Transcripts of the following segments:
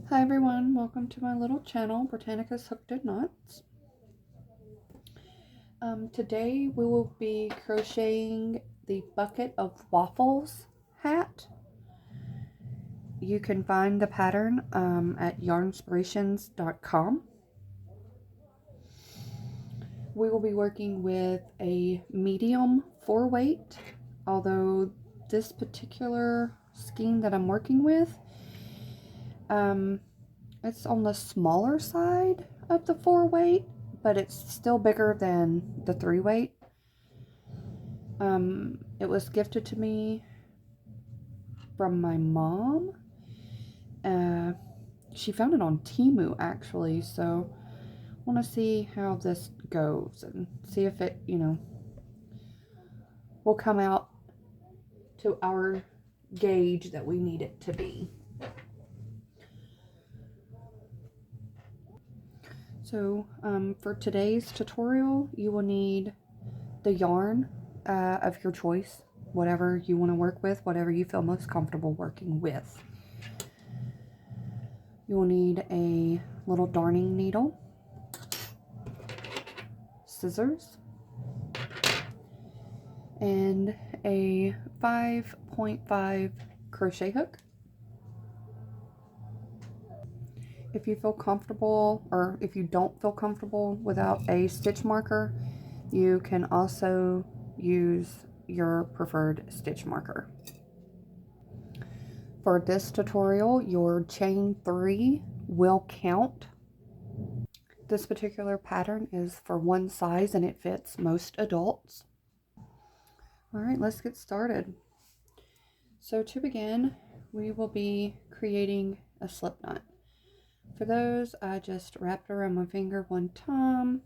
Hi everyone, welcome to my little channel, Britannica's Hooked in Knots. Today we will be crocheting the Bucket of Waffles hat. You can find the pattern at yarnspirations.com. We will be working with a medium 4-weight, although this particular skein that I'm working with, it's on the smaller side of the 4-weight, but it's still bigger than the 3-weight. It was gifted to me from my mom. She found it on Temu actually, so I want to see how this goes and see if it, will come out to our gauge that we need it to be. So for today's tutorial, you will need the yarn of your choice, whatever you want to work with, whatever you feel most comfortable working with. You will need a little darning needle, scissors, and a 5.5 crochet hook. If you feel comfortable, or if you don't feel comfortable without a stitch marker, you can also use your preferred stitch marker. For this tutorial, your chain 3 will count. This particular pattern is for one size and it fits most adults. Alright, let's get started. So to begin, we will be creating a slip knot. For those, I just wrap it around my finger one time.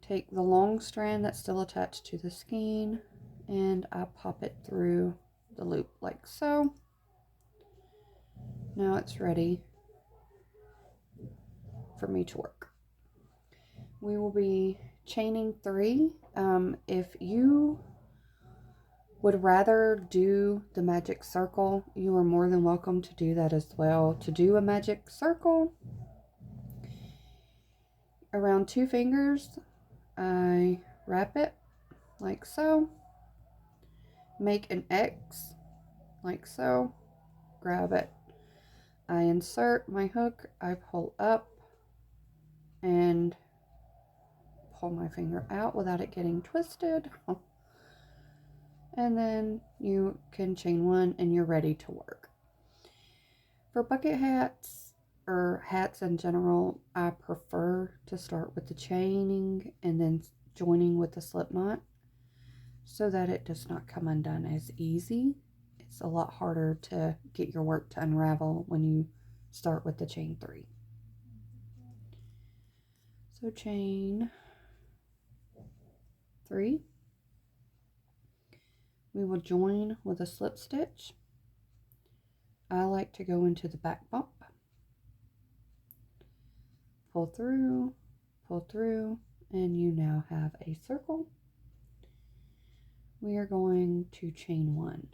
Take the long strand that's still attached to the skein and I pop it through the loop like so. Now it's ready for me to work. We will be chaining 3. If you would rather do the magic circle, you are more than welcome to do that as well. To do a magic circle, around 2 fingers, I wrap it like so, make an X like so, grab it, I insert my hook, I pull up and pull my finger out without it getting twisted, and then you can chain 1 and you're ready to work. For bucket hats or hats in general, I prefer to start with the chaining and then joining with the slip knot so that it does not come undone as easy. It's a lot harder to get your work to unravel when you start with the chain 3. So chain 3, we will join with a slip stitch. I like to go into the back bump, pull through, and you now have a circle. We are going to chain 1.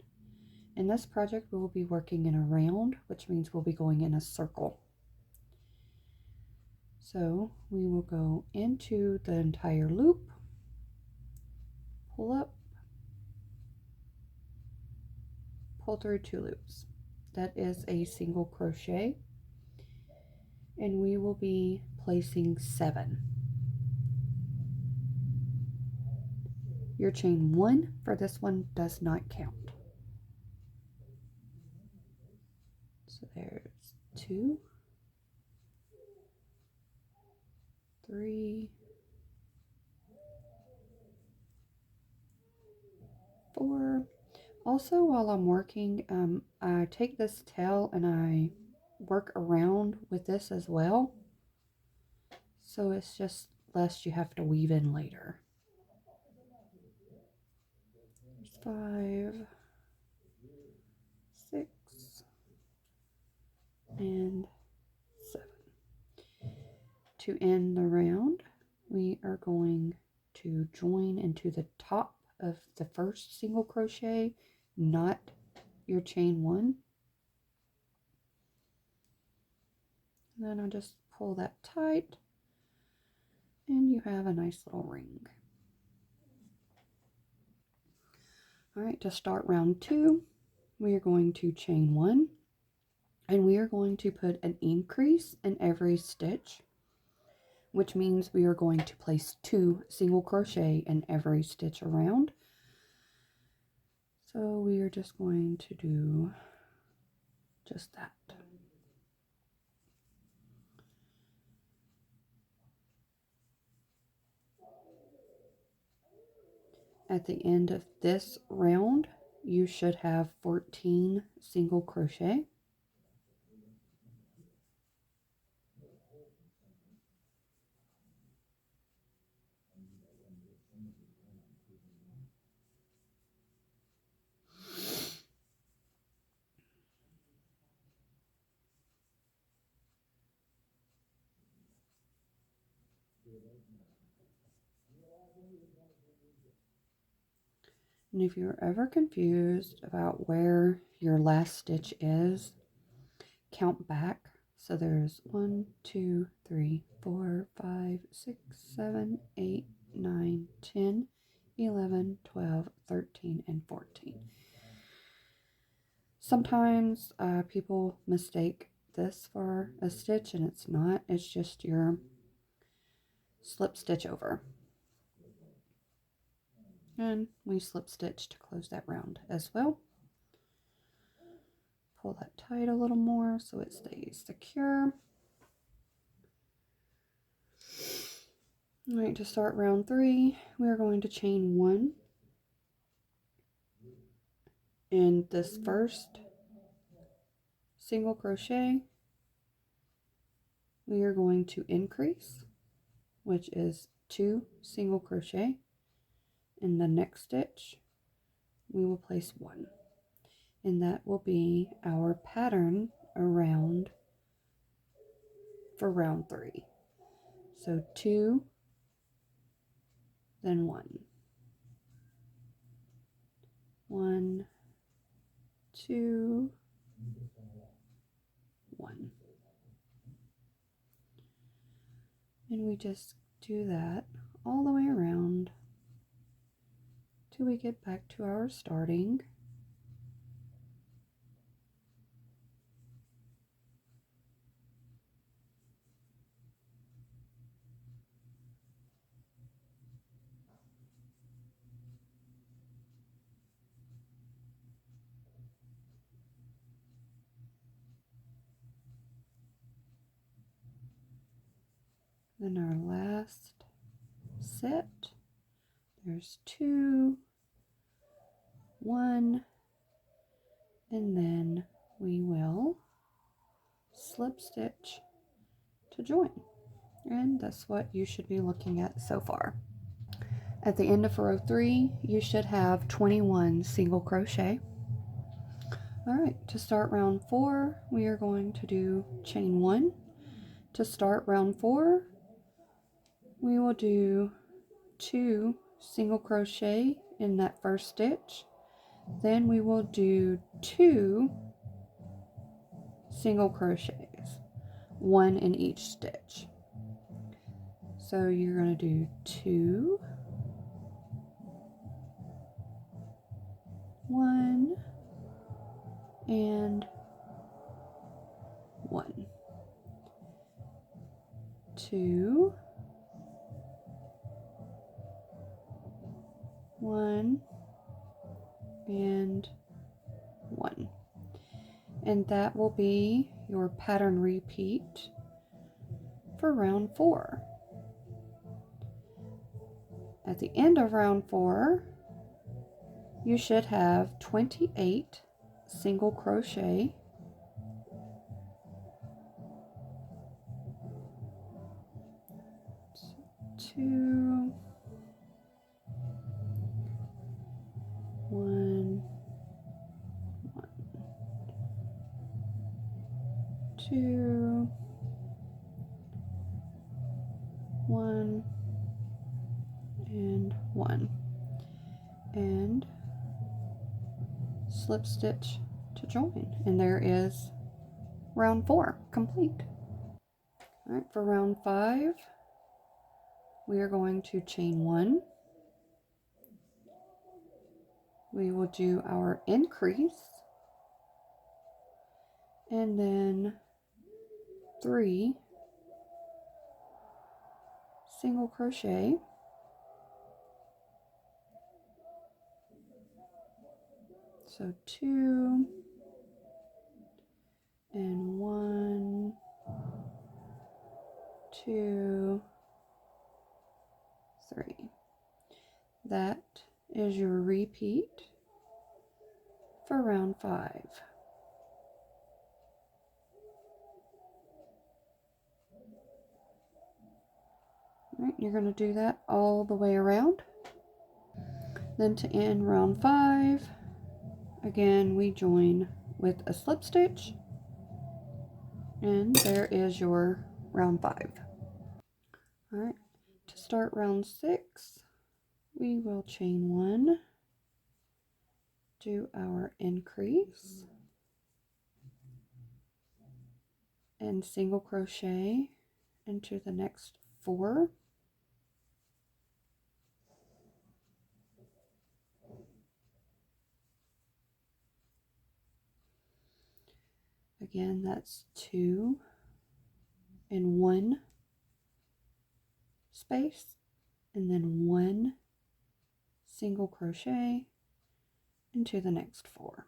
In this project, we will be working in a round, which means we'll be going in a circle. So we will go into the entire loop, pull up, pull through 2 loops. That is a single crochet, and we will be placing 7. Your chain 1 for this one does not count. So there's 2, 3, 4. Also, while I'm working, I take this tail and I work around with this as well. So it's just less you have to weave in later. 5, 6, and 7. To end the round, we are going to join into the top of the first single crochet, not your chain 1. then I just pull that tight and you have a nice little ring. All right, to start round 2, we are going to chain 1 and we are going to put an increase in every stitch, which means we are going to place 2 single crochet in every stitch around. So we are just going to do just that. At the end of this round, you should have 14 single crochet. And if you're ever confused about where your last stitch is, count back. So there's 1, 2, 3, 4, 5, 6, 7, 8, 9, 10, 11, 12, 13, and 14. Sometimes people mistake this for a stitch and it's not. It's just your slip stitch over. And we slip stitch to close that round as well. Pull that tight a little more so it stays secure. All right, to start round 3, we're going to chain 1 in this first single crochet. We are going to increase, which is 2 single crochet. In the next stitch, we will place 1. And that will be our pattern around for round 3. So 2, then 1. 1, 2, 1. And we just do that all the way around till we get back to our starting. Then our last set, there's 2, 1, and then we will slip stitch to join. And that's what you should be looking at so far. At the end of row 3, you should have 21 single crochet. All right, to start round 4, we are going to do chain 1. To start round 4, we will do 2 single crochet in that first stitch. Then we will do 2 single crochets, 1 in each stitch. So you're going to do 2, 1, and 1, 2, 1, and 1. And that will be your pattern repeat for round 4. At the end of round 4, you should have 28 single crochet, 2, 1, 2, 1, and 1, and slip stitch to join. And there is round 4 complete. All right, for round 5, we are going to chain 1. We will do our increase, and then 3 single crochet, so 2 and 1, 2, 3. That is your repeat for round 5. All right, you're going to do that all the way around. Then to end round 5, again we join with a slip stitch, and there is your round 5. All right, to start round 6, we will chain 1, do our increase, and single crochet into the next 4. Again, that's 2 and 1 space, and then 1 single crochet into the next 4.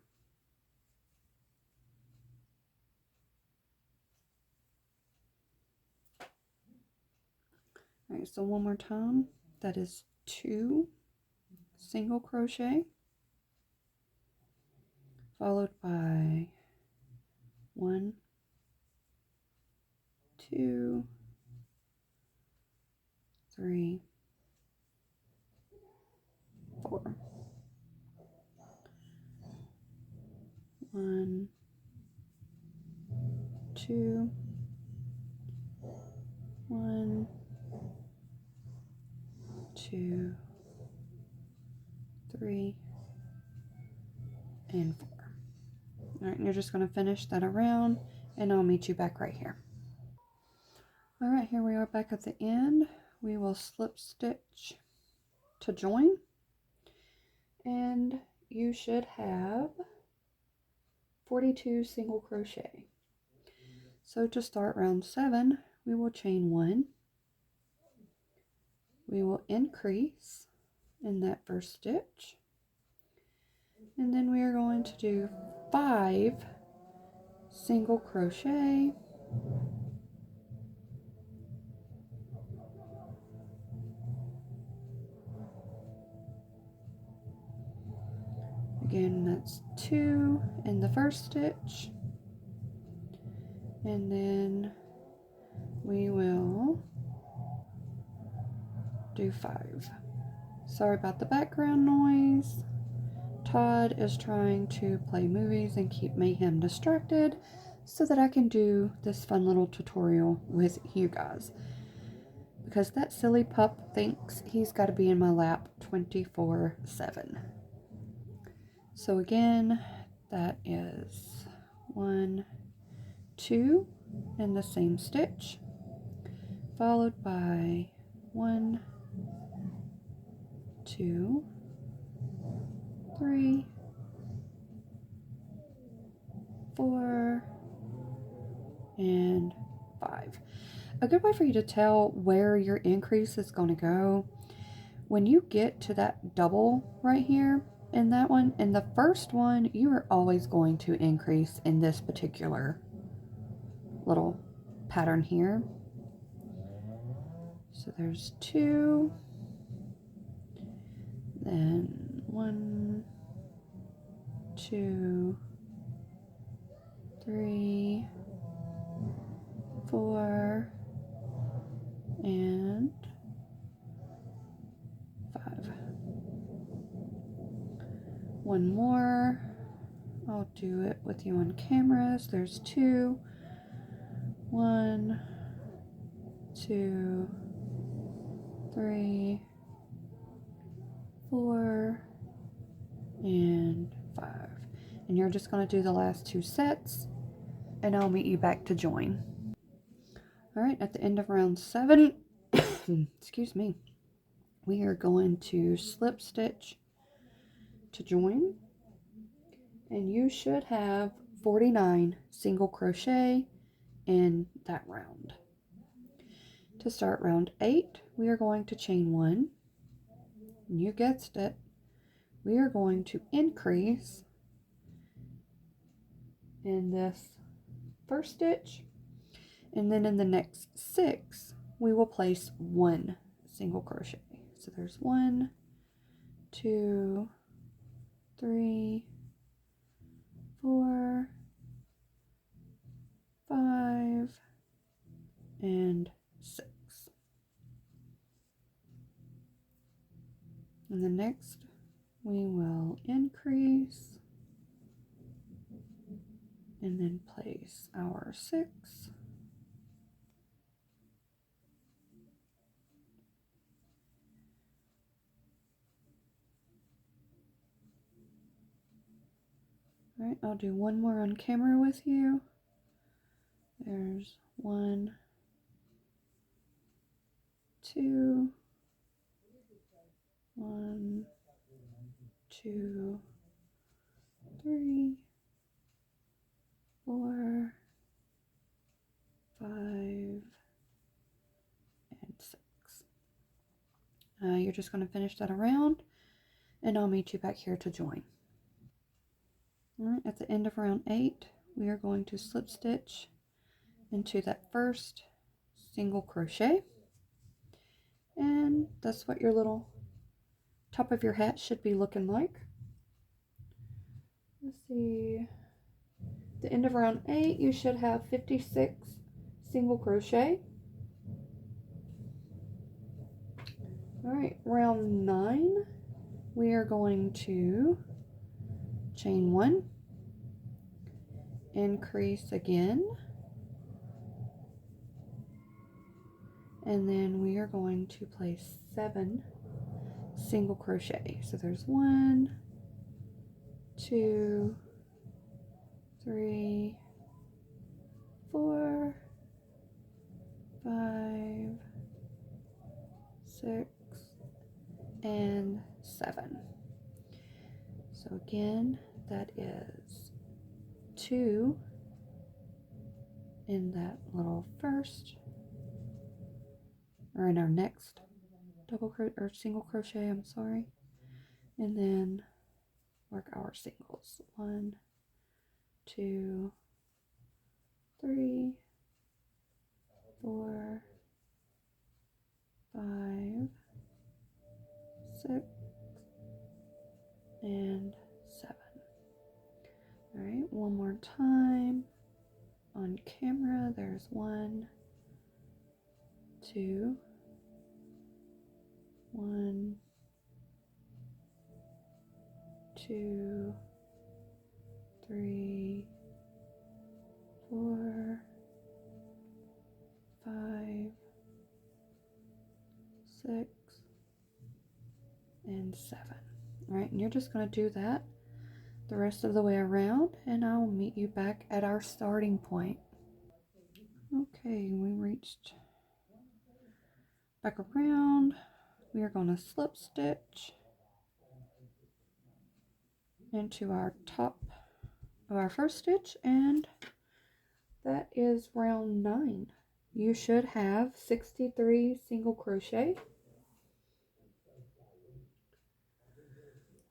All right, so one more time, that is 2 single crochet followed by 1, 2, 3, 4. 1, 2, 1, 2, 3, and 4. All right, and you're just going to finish that around, and I'll meet you back right here. All right, here we are back at the end. We will slip stitch to join, and you should have 42 single crochet. So to start round 7, we will chain 1. We will increase in that first stitch, and then we are going to do 5 single crochet, again that's 2 in the first stitch, and then we will do 5. Sorry about the background noise. Todd is trying to play movies and keep Mayhem distracted so that I can do this fun little tutorial with you guys, because that silly pup thinks he's got to be in my lap 24/7. So again, that is 1, 2 in the same stitch, followed by 1, 2, 3, 4, and 5. A good way for you to tell where your increase is going to go, when you get to that double right here in that one, in the first one, you are always going to increase in this particular little pattern here. So there's 2, then 1, 2, 3, 4, and 5. One more. I'll do it with you on camera. So there's 2, 1, 2, 3, 4, and 5. And you're just going to do the last 2 sets, and I'll meet you back to join. All right, at the end of round 7, excuse me, we are going to slip stitch to join, and you should have 49 single crochet in that round. To start round 8, we are going to chain 1, and you guessed it, we are going to increase in this first stitch, and then in the next 6 we will place 1 single crochet. So there's 1, 2, 3, 4, 5, and 6. And the next we will increase and then place our 6. All right, I'll do one more on camera with you. There's 1, 2, 1, 2, 3, 4, 5, and 6. You're just going to finish that around, and I'll meet you back here to join. All right, at the end of round 8, we are going to slip stitch into that first single crochet, and that's what your little top of your hat should be looking like. Let's see, at the end of round 8 you should have 56 single crochet. All right, round 9 we are going to chain 1, increase again, and then we are going to place 7 single crochet. So there's 1, 2, 3, 4, 5, 6, and 7. So again, that is 2 in that little first, or in our next double crochet or single crochet, I'm sorry, and then work our singles. 1, 2, 3, 4, 5, 6, and 7. All right, one more time on camera. There's 1, 2, 1, 2, 3, 4, 5, 6, and 7. All right, and you're just going to do that the rest of the way around, and I'll meet you back at our starting point. Okay, we reached back around. We are going to slip stitch into our top of our first stitch, and that is round 9. You should have 63 single crochet.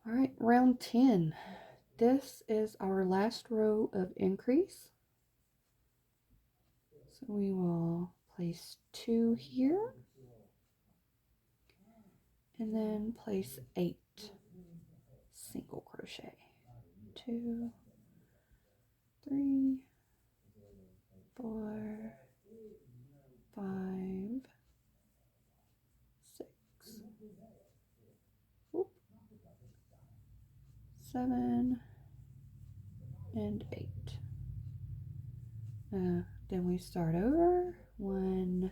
All right, round 10. This is our last row of increase. So we will place 2 here, and then place 8 single crochet. 2, 3, 4, 5, 6, 7, and 8. Then we start over. 1,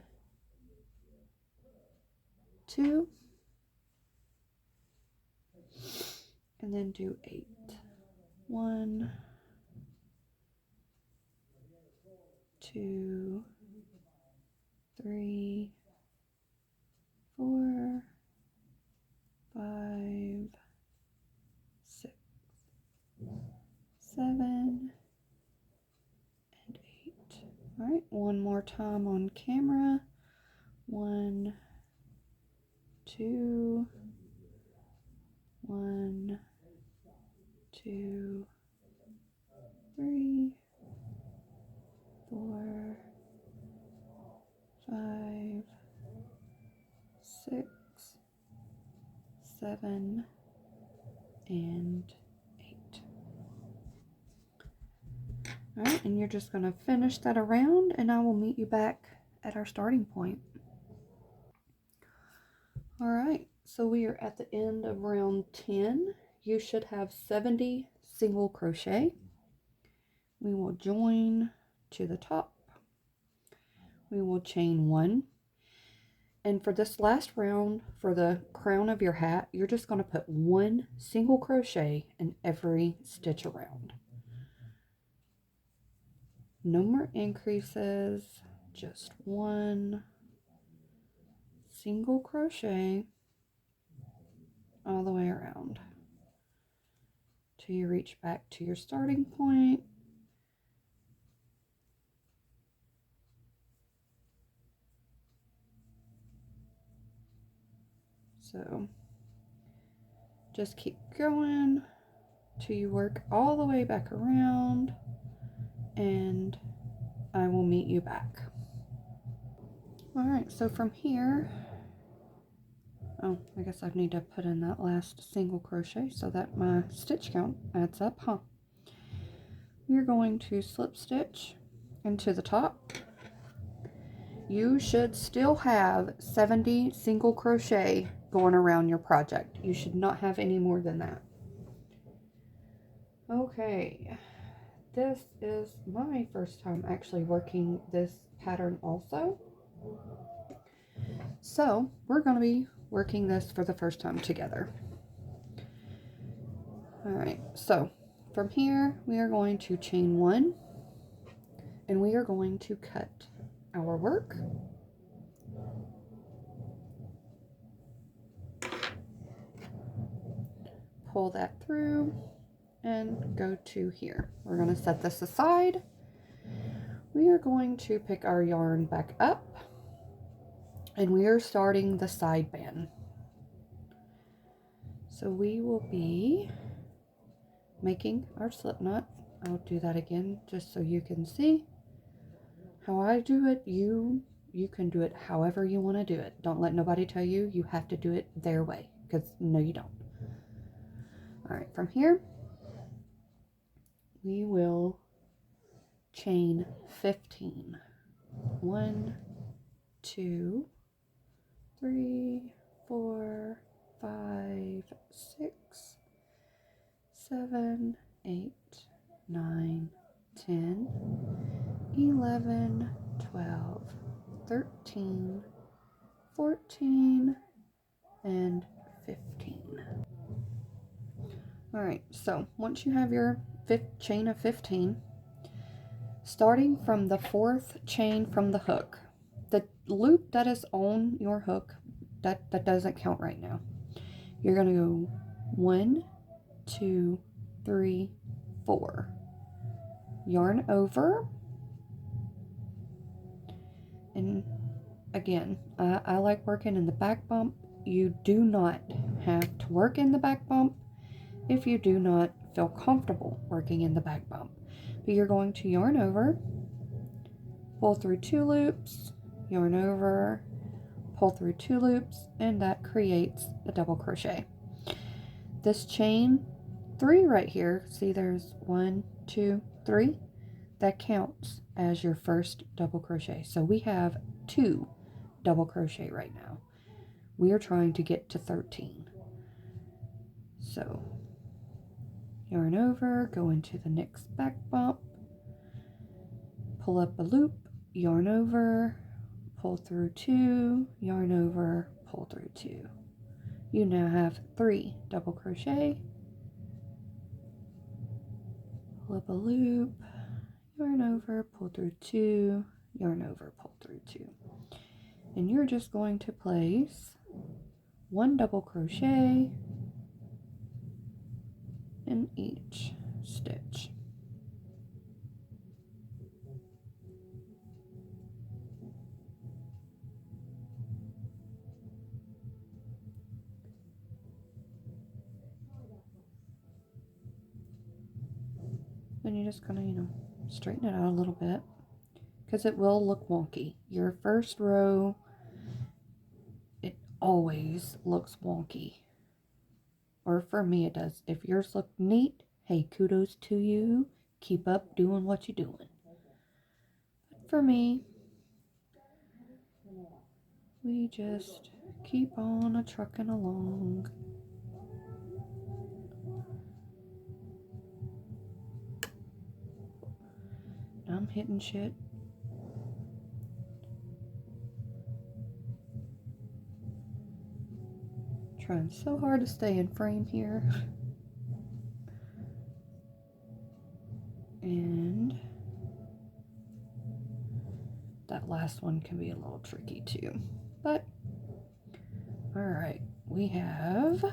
2, and then do 8. 1, 2, 3, 4, 5, 6, 7, and 8. All right, one more time on camera. 1, 2, 1, 2, 3, 4, 5, 6, 7, and 8. All right, and you're just going to finish that around, and I will meet you back at our starting point. All right, so we are at the end of round 10. You should have 70 single crochet. We will join to the top. We will chain 1. And for this last round, for the crown of your hat, you're just going to put 1 single crochet in every stitch around. No more increases, just 1 single crochet all the way around till you reach back to your starting point. So just keep going till you work all the way back around, and I will meet you back. All right, so from here, oh, I guess I need to put in that last single crochet so that my stitch count adds up, huh? We're going to slip stitch into the top. You should still have 70 single crochet going around your project. You should not have any more than that. Okay, this is my first time actually working this pattern also. So we're going to be working this for the first time together. All right, so from here we are going to chain 1, and we are going to cut our work. Pull that through and go to here. We're going to set this aside. We are going to pick our yarn back up, and we are starting the side band. So we will be making our slip knot. I'll do that again just so you can see how I do it. You can do it however you want to do it. Don't let nobody tell you you have to do it their way, because no, you don't. All right, from here we will chain 15. 1, 2, 3, 4, 5, 6, 7, 8, 9, 10, 11, 12, 13, 14, and 15. All right, so once you have your chain of 15, starting from the 4th chain from the hook, the loop that is on your hook, that doesn't count right now. You're going to go 1, 2, 3, 4. Yarn over. And again, I like working in the back bump. You do not have to work in the back bump if you do not feel comfortable working in the back bump. But you're going to yarn over, pull through 2 loops, yarn over, pull through 2 loops, and that creates a double crochet. This chain 3 right here, see there's 1, 2, 3, that counts as your first double crochet. So we have 2 double crochet right now. We are trying to get to 13. So yarn over, go into the next back bump, pull up a loop, yarn over, pull through 2, yarn over, pull through 2. You now have 3 double crochet, pull up a loop, yarn over, pull through 2, yarn over, pull through 2. And you're just going to place 1 double crochet in each stitch. Then you're just gonna, straighten it out a little bit because it will look wonky. Your first row, it always looks wonky. Or for me it does. If yours look neat, hey, kudos to you. Keep up doing what you're doing. But for me, we just keep on trucking along. I'm hitting shit. Trying so hard to stay in frame here. And that last one can be a little tricky too. But, alright, we have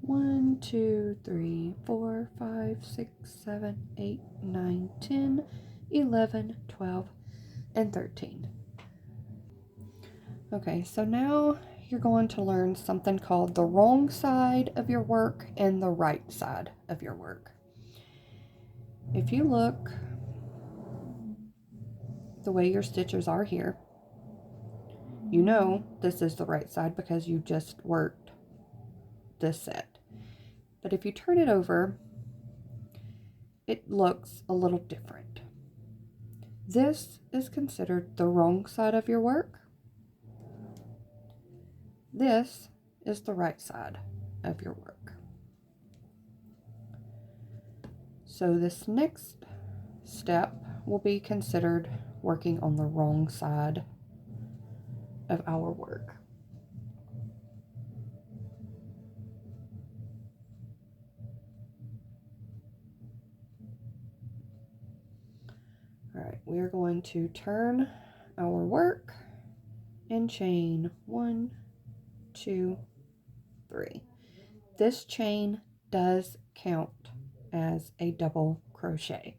1, 2, 3, 4, 5, 6, 7, 8, 9, 10, 11, 12, and 13. Okay, so now you're going to learn something called the wrong side of your work and the right side of your work. If you look the way your stitches are here, you know this is the right side because you just worked this set. But if you turn it over, it looks a little different. This is considered the wrong side of your work. This is the right side of your work. So this next step will be considered working on the wrong side of our work. All right, we are going to turn our work and chain 1, 2, 3. This chain does count as a double crochet.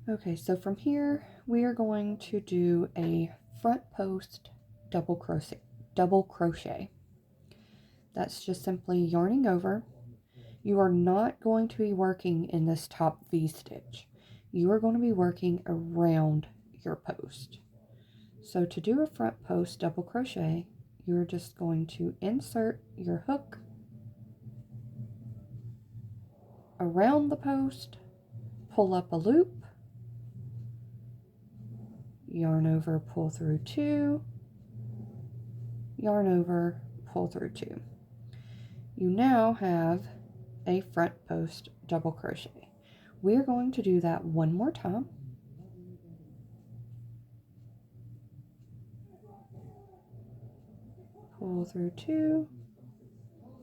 Okay, so from here we are going to do a front post double crochet. That's just simply yarning over. You are not going to be working in this top V stitch. You are going to be working around your post. So to do a front post double crochet, you're just going to insert your hook around the post, pull up a loop, yarn over, pull through 2, yarn over, pull through 2. You now have a front post double crochet. We're going to do that one more time. Pull through 2,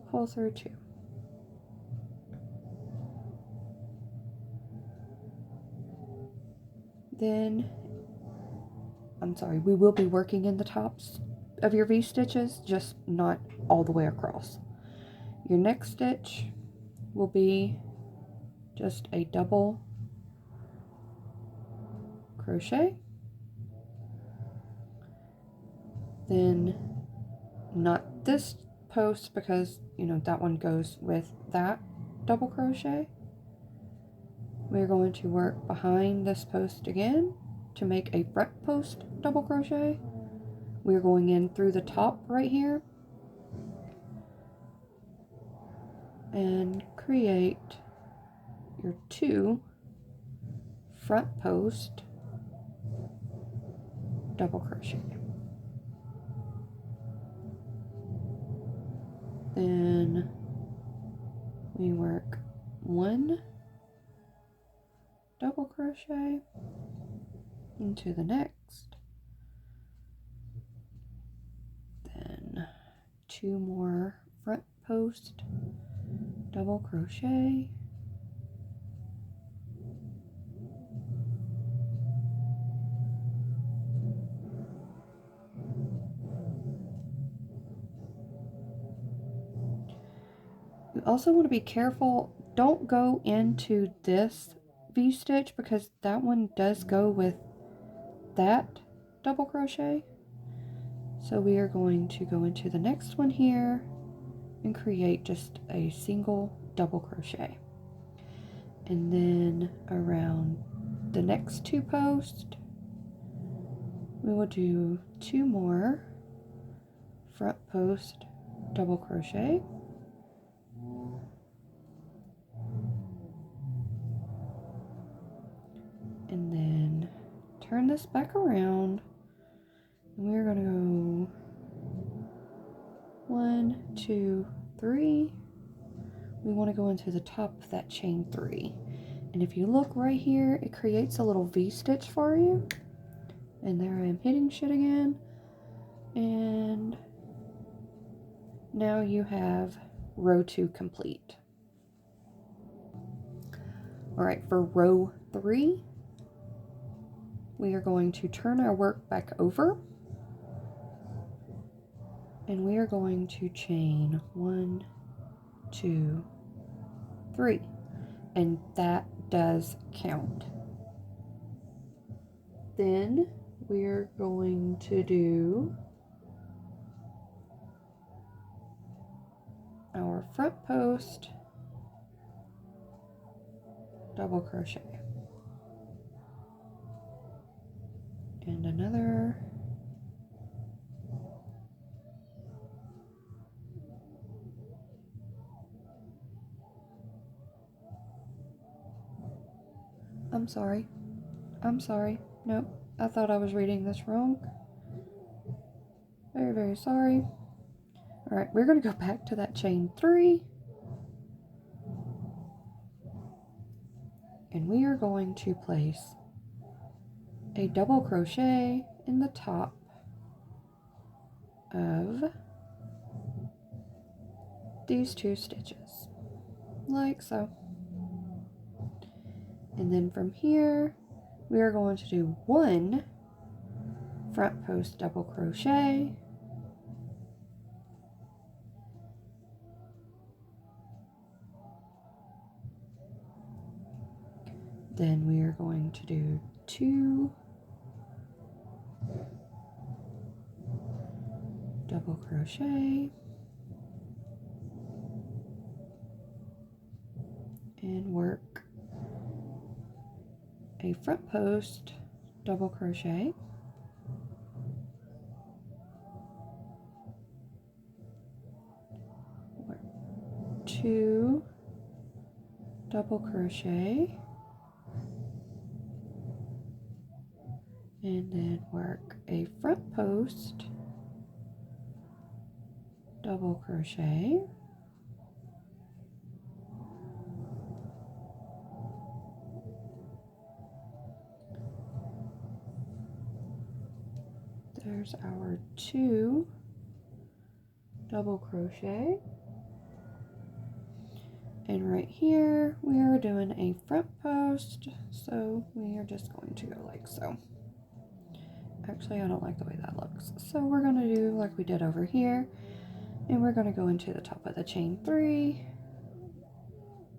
pull through 2. Then, we will be working in the tops of your V-stitches, just not all the way across. Your next stitch will be just a double crochet. Then, not this post because, that one goes with that double crochet. We're going to work behind this post again to make a front post double crochet. We're going in through the top right here and create your 2 front post double crochet. Then we work 1 double crochet into the next, then 2 more front post double crochet, also want to be careful, don't go into this V-stitch because that one does go with that double crochet. So we are going to go into the next one here and create just a single double crochet. And then around the next 2 posts, we will do 2 more front post double crochet. And then turn this back around. And we're going to go 1, 2, 3. We want to go into the top of that chain 3. And if you look right here, it creates a little V-stitch for you. And there I am hitting shit again. And now you have row 2 complete. Alright, for row 3, we are going to turn our work back over. And we are going to chain 1, 2, 3. And that does count. Then we're going to do our front post double crochet and another I'm sorry. Nope, I thought I was reading this wrong. Very, very sorry. Alright, we're going to go back to that chain 3. And we are going to place a double crochet in the top of these 2 stitches, like so. And then from here, we are going to do 1 front post double crochet, then we are going to do 2 double crochet and work a front post double crochet, work 2 double crochet, and then work a front post double crochet, there's our 2 double crochet, and right here we are doing a front post, so we are just going to go like so. Actually, I don't like the way that looks, so we're going to do like we did over here, and we're going to go into the top of the chain 3,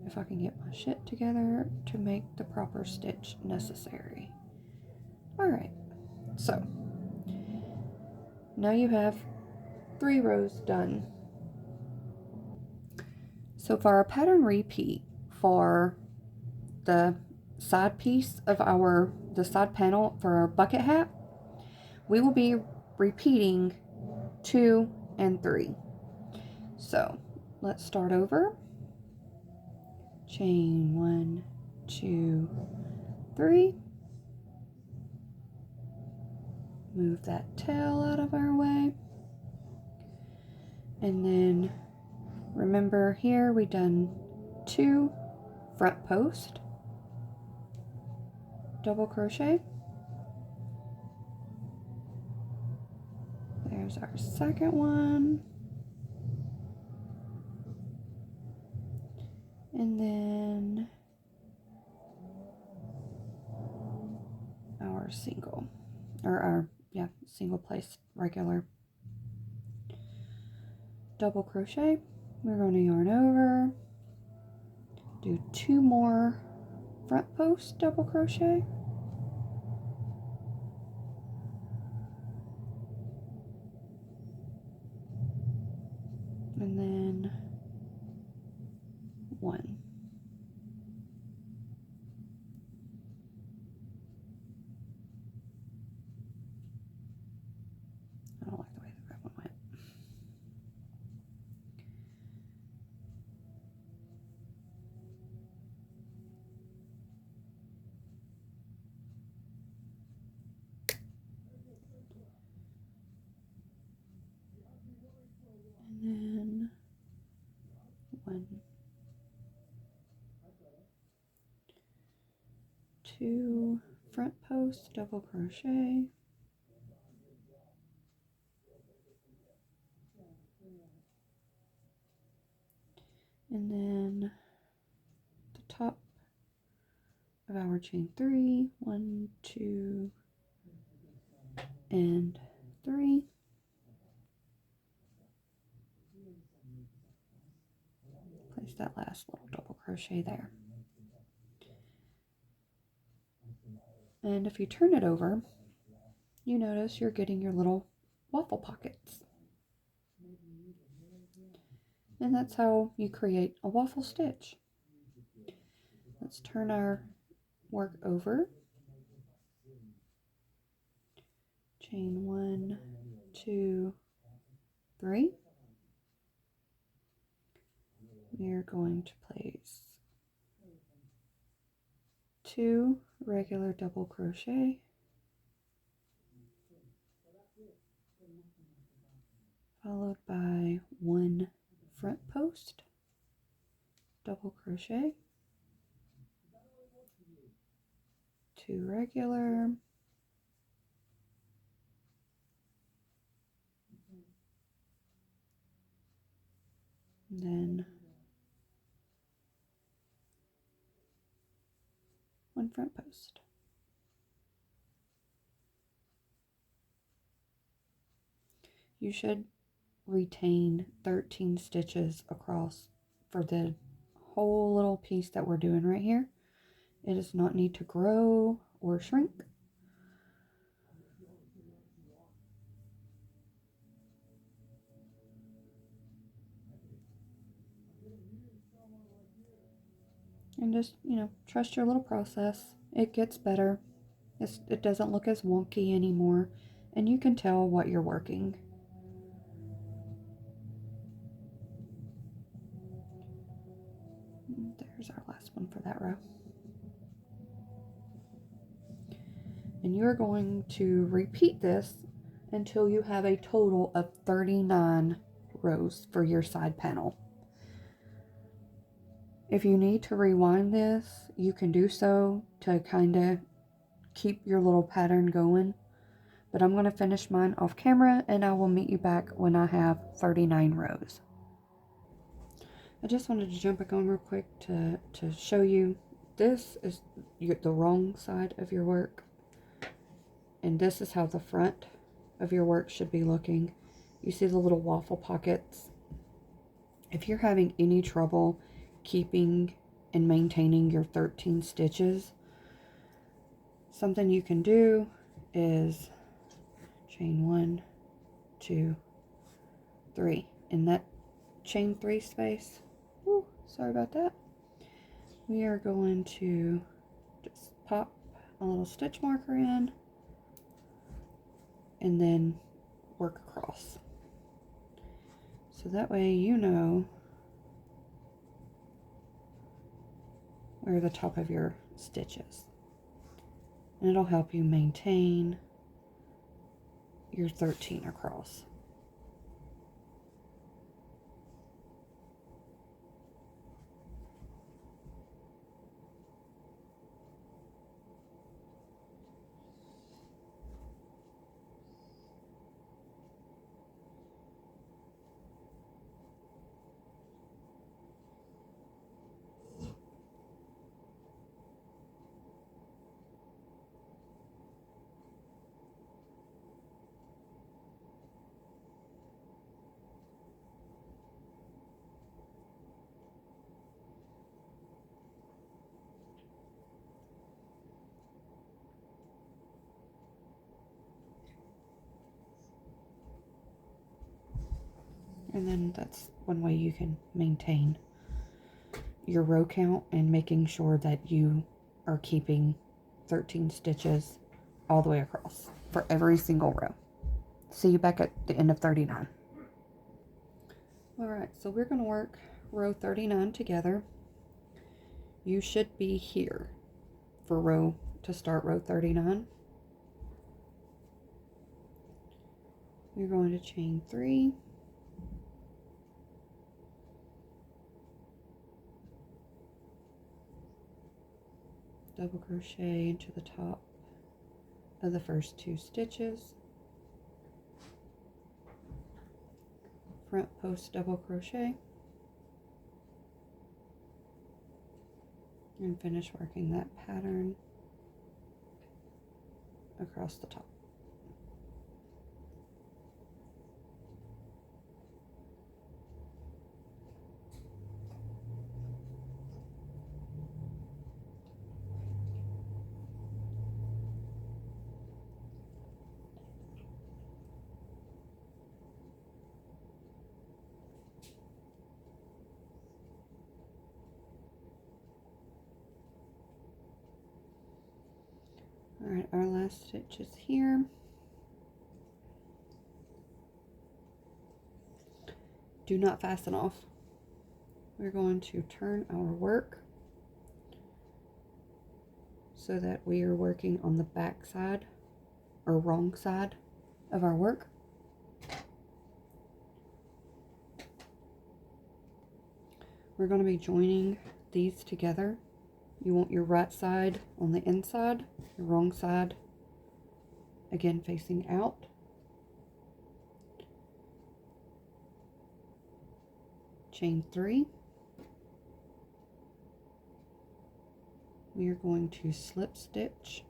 if I can get my shit together to make the proper stitch necessary. Alright, so now you have 3 rows done. So for our pattern repeat for the side piece of the side panel for our bucket hat, we will be repeating 2 and 3. So let's start over. Chain 1, 2, 3. Move that tail out of our way. And then remember here we done 2 front post double crochet. There's our second one. And then our single, or our, single place regular double crochet. We're going to yarn over, do 2 more front post double crochet, and then 1. I don't like the way that one went. And then 1, 2 front post double crochet, and then the top of our chain 3, 1, 2, and 3. Place that last little double crochet there. And if you turn it over, you notice you're getting your little waffle pockets. And that's how you create a waffle stitch. Let's turn our work over. Chain 1, 2, 3. We are going to place 2 regular double crochet, followed by 1 front post double crochet, 2 regular, and then 1 front post. You should retain 13 stitches across for the whole little piece that we're doing right here. It does not need to grow or shrink. And just, trust your little process. It gets better. It doesn't look as wonky anymore, and you can tell what you're working. There's our last one for that row. And you're going to repeat this until you have a total of 39 rows for your side panel. If you need to rewind this, you can do so to kind of keep your little pattern going. But I'm going to finish mine off camera, and I will meet you back when I have 39 rows. I just wanted to jump back on real quick to show you. This is the wrong side of your work. And this is how the front of your work should be looking. You see the little waffle pockets. If you're having any trouble keeping and maintaining your 13 stitches, something you can do is chain 1, 2, 3. In that chain 3 space, sorry about that, we are going to just pop a little stitch marker in and then work across. So that way you know where the top of your stitch is. And it'll help you maintain your 13 across. And then that's one way you can maintain your row count and making sure that you are keeping 13 stitches all the way across for every single row. See you back at the end of 39. Alright, so we're going to work row 39 together. You should be here for to start row 39. You're going to chain 3, double crochet into the top of the first 2 stitches, front post double crochet, and finish working that pattern across the top. Alright, our last stitch is here. Do not fasten off. We're going to turn our work so that we are working on the back side or wrong side of our work. We're going to be joining these together. You want your right side on the inside, your wrong side again facing out. Chain 3. We are going to slip stitch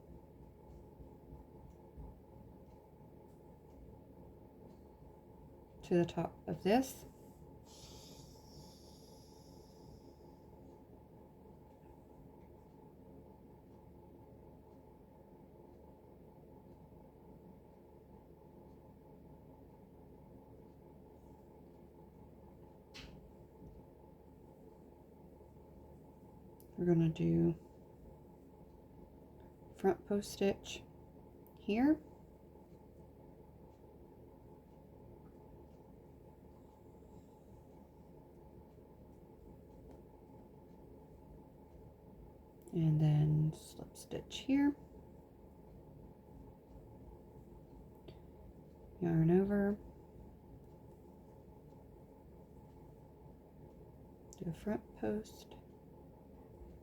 to the top of this. We're going to do front post stitch here, and then slip stitch here, yarn over, do a front post,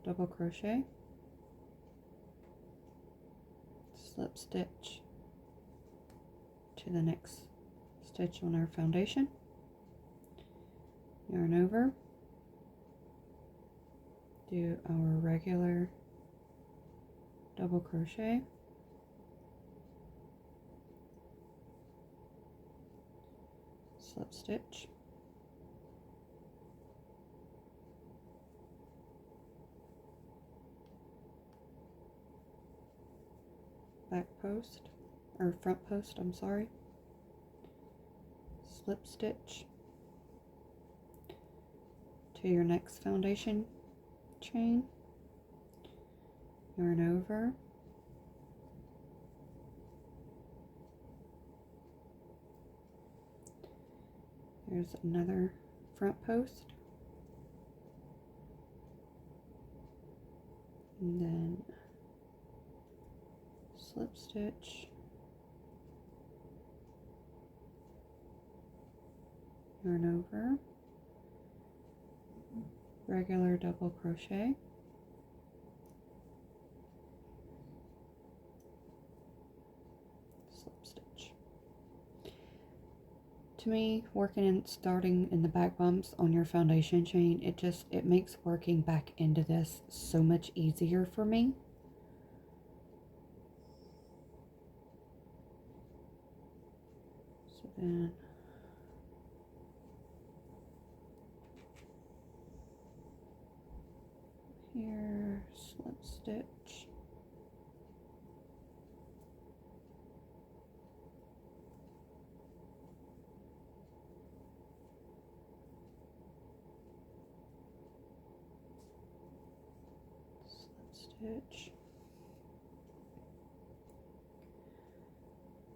double crochet, slip stitch to the next stitch on our foundation, yarn over, do our regular double crochet, slip stitch, back post or front post, I'm sorry, slip stitch to your next foundation chain, yarn over, there's another front post, and then slip stitch, yarn over, regular double crochet, slip stitch. To me, working and starting in the back bumps on your foundation chain, it makes working back into this so much easier for me. So then here, slip stitch, stitch,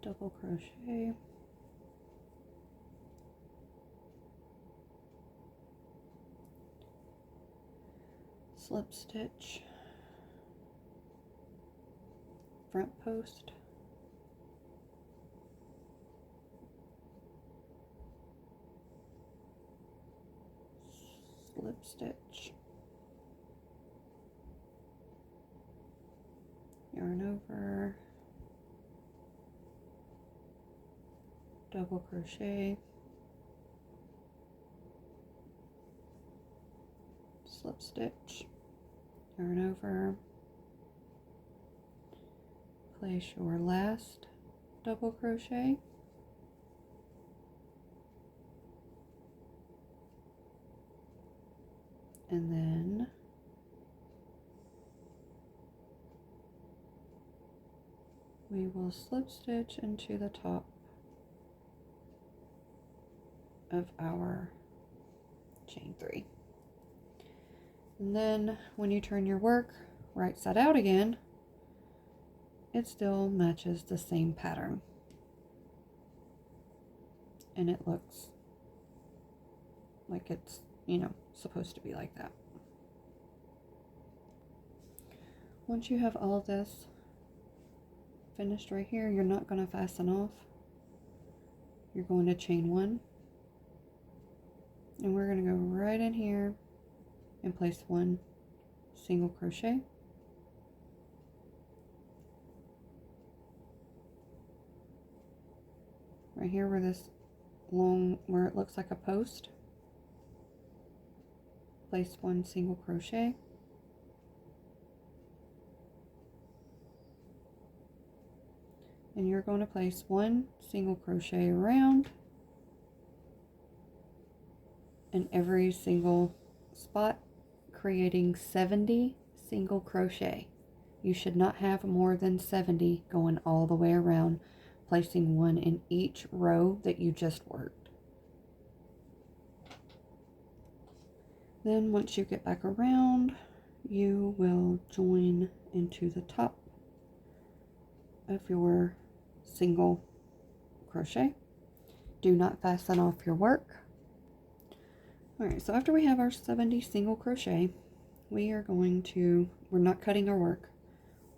double crochet, slip stitch, front post, slip stitch, yarn over, double crochet, slip stitch, yarn over, place your last double crochet, and then we will slip stitch into the top of our chain 3. And then when you turn your work right side out again, it still matches the same pattern. And it looks like it's, you know, supposed to be like that. Once you have all of this finished right here, you're not going to fasten off. You're going to chain 1. And we're going to go right in here and place 1 single crochet. Right here where this long, where it looks like a post, place 1 single crochet. And you're going to place 1 single crochet around in every single spot, creating 70 single crochet. You should not have more than 70 going all the way around, placing 1 in each row that you just worked. Then once you get back around, you will join into the top of your single crochet. Do not fasten off your work. Alright, so after we have our 70 single crochet, we're not cutting our work.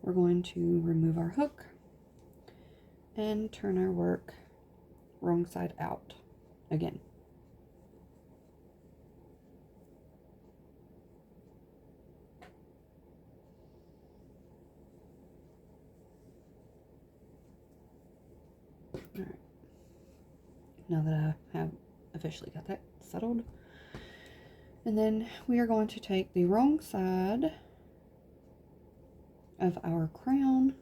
We're going to remove our hook and turn our work wrong side out again. Alright, now that I have officially got that settled, and then we are going to take the wrong side of our crown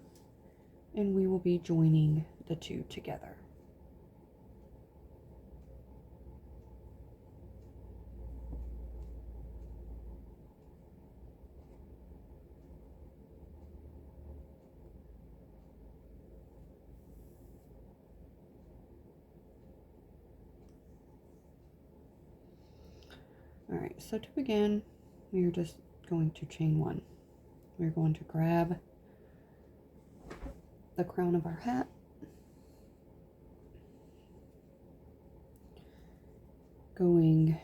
and we will be joining the 2 together. Alright, so to begin, we are just going to chain 1. We're going to grab the crown of our hat, going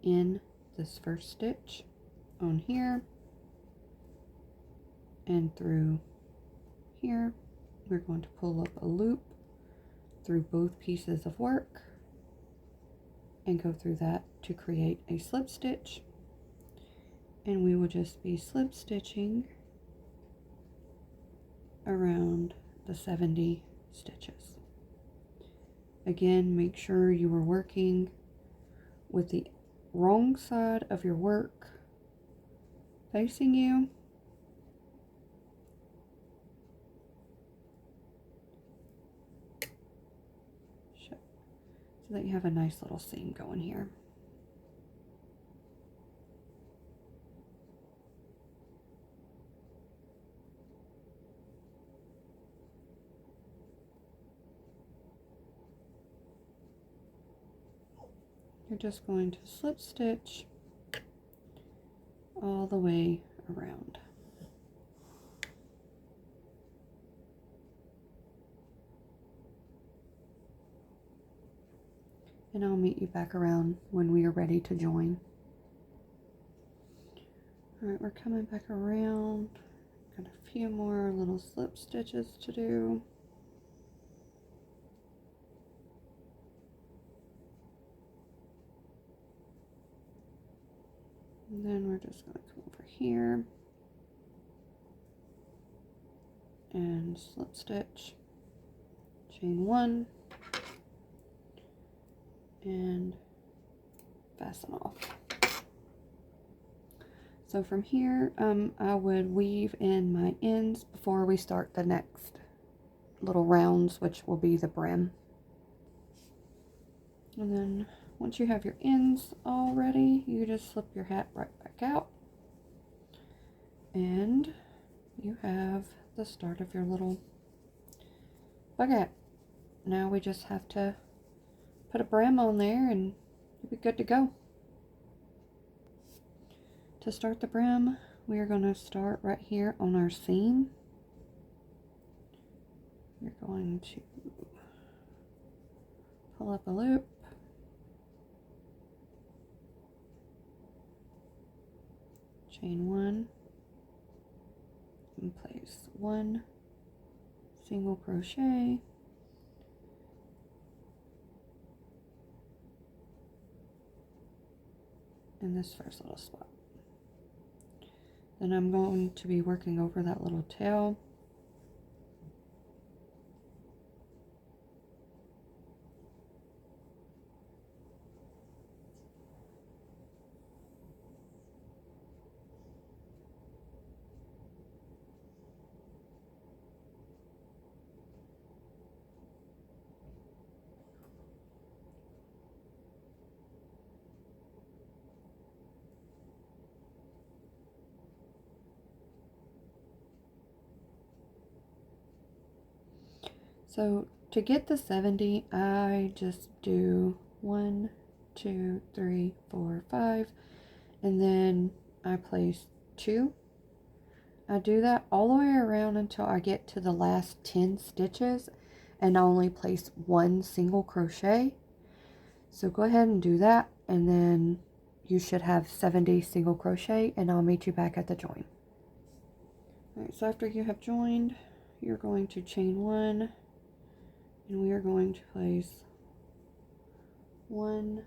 in this first stitch on here and through here. We're going to pull up a loop through both pieces of work and go through that to create a slip stitch, and we will just be slip stitching around the 70 stitches. Again, make sure you are working with the wrong side of your work facing you, so that you have a nice little seam going here. You're just going to slip stitch all the way around. and I'll meet you back around when we are ready to join. Alright, we're coming back around. Got a few more little slip stitches to do. And then we're just going to come over here and slip stitch, chain 1, and fasten off. So from here, I would weave in my ends before we start the next little rounds, which will be the brim. And then once you have your ends all ready, you just slip your hat right back out. And you have the start of your little bug hat. Now we just have to put a brim on there and you'll be good to go. To start the brim, we are going to start right here on our seam. You're going to pull up a loop, chain 1, and place 1 single crochet, in this first little spot. Then I'm going to be working over that little tail. So to get the 70, I just do 1, 2, 3, 4, 5, and then I place 2. I do that all the way around until I get to the last 10 stitches, and I only place 1 single crochet. So go ahead and do that, and then you should have 70 single crochet, and I'll meet you back at the join. Alright, so after you have joined, you're going to chain 1, and we are going to place 1,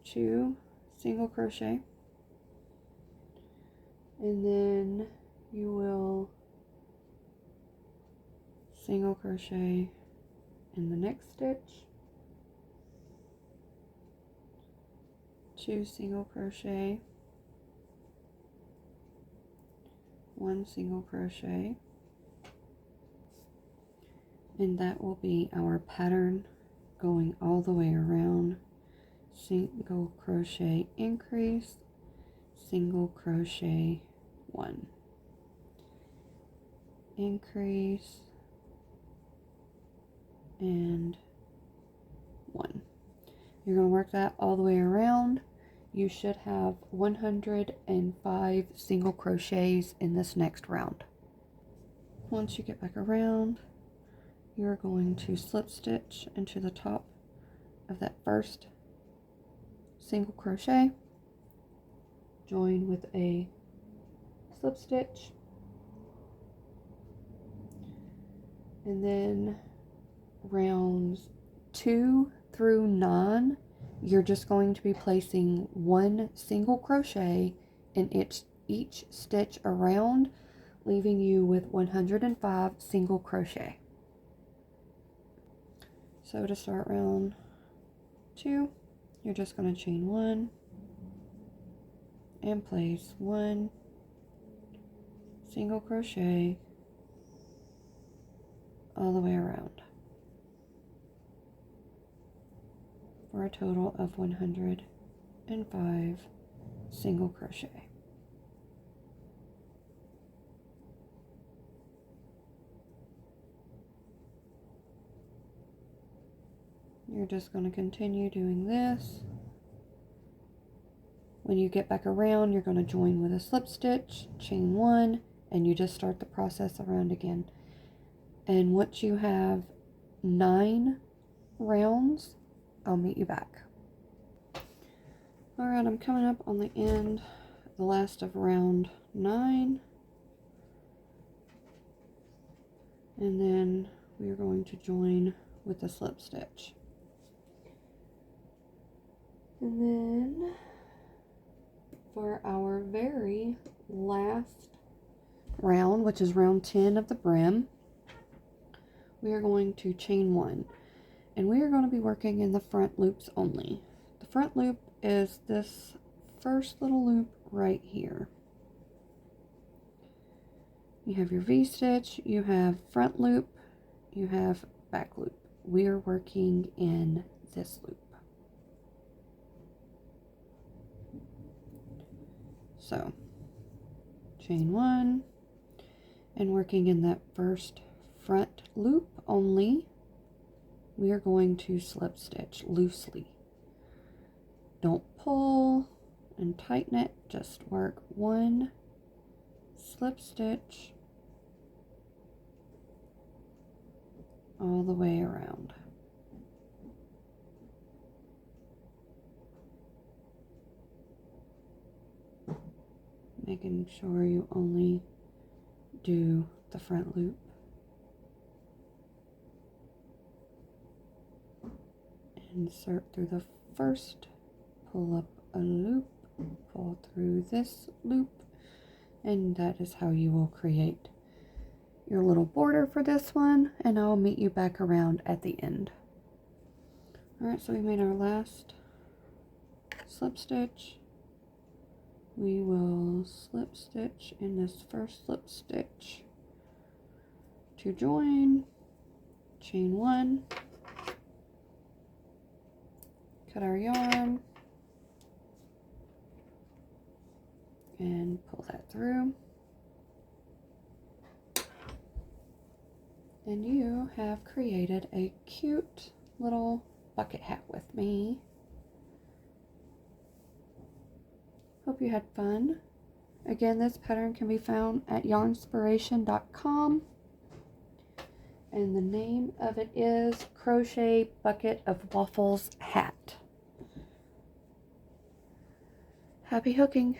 2 single crochet, and then you will single crochet in the next stitch, 2 single crochet, 1 single crochet, and that will be our pattern going all the way around. Single crochet increase, single crochet 1, increase, and 1. You're going to work that all the way around. You should have 105 single crochets in this next round. Once you get back around, you're going to slip stitch into the top of that first single crochet, join with a slip stitch, and then rounds 2 through 9, you're just going to be placing 1 single crochet in each stitch around, leaving you with 105 single crochet. So to start round 2, you're just going to chain 1 and place 1 single crochet all the way around for a total of 105 single crochet. You're just going to continue doing this. When you get back around, you're going to join with a slip stitch, chain 1, and you just start the process around again. And once you have 9 rounds, I'll meet you back. Alright, I'm coming up on the end, the last of round 9. And then we are going to join with the slip stitch. And then for our very last round, which is round 10 of the brim, we are going to chain 1. And we are going to be working in the front loops only. The front loop is this first little loop right here. You have your V-stitch, you have front loop, you have back loop. We are working in this loop. So, chain 1, and working in that first front loop only, we are going to slip stitch loosely. Don't pull and tighten it, just work 1 slip stitch all the way around. Making sure you only do the front loop. Insert through the first, pull up a loop, pull through this loop, and that is how you will create your little border for this one, and I'll meet you back around at the end. Alright, so we made our last slip stitch. We will slip stitch in this first slip stitch to join, chain 1, cut our yarn, and pull that through. And you have created a cute little bucket hat with me. Hope you had fun. Again, this pattern can be found at yarnspiration.com. And the name of it is Crochet Bucket of Waffles Hat. Happy hooking!